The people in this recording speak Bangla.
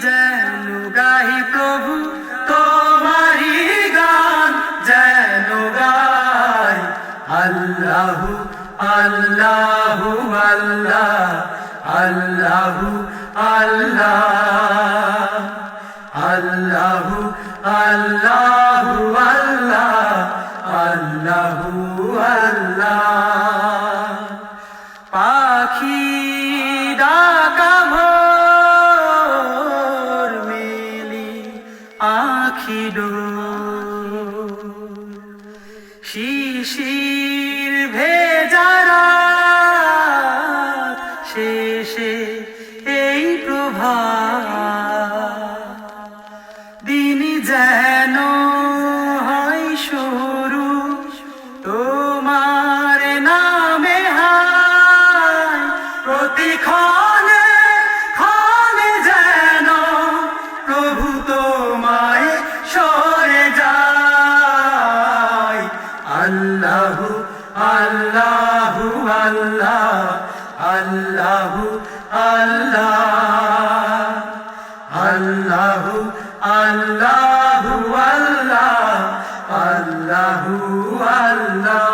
যেন গাই প্রভু তোমারি গান, যেন গাই আল্লাহু আল্লাহু আল্লাহ আল্লাহু আল্লাহ আল্লাহু আল্লাহু আল্লাহ আল্লাহু আল্লাহ। পাখি ডাকা ভোর মেলি আখি ডোর, শিশির ভেজা রাত শেষে এই প্রভাত, দিন যেন হয় শুরু তোমার নামে হায়, প্রতিক্ষণে ক্ষণে যেন প্রভু তোমায় সরে যায়। আল্লাহু আল্লাহু আল্লাহ আল্লাহু আল্লাহ আল্লাহু আল্লাহু আল্লাহ আল্লাহু আল্লাহ।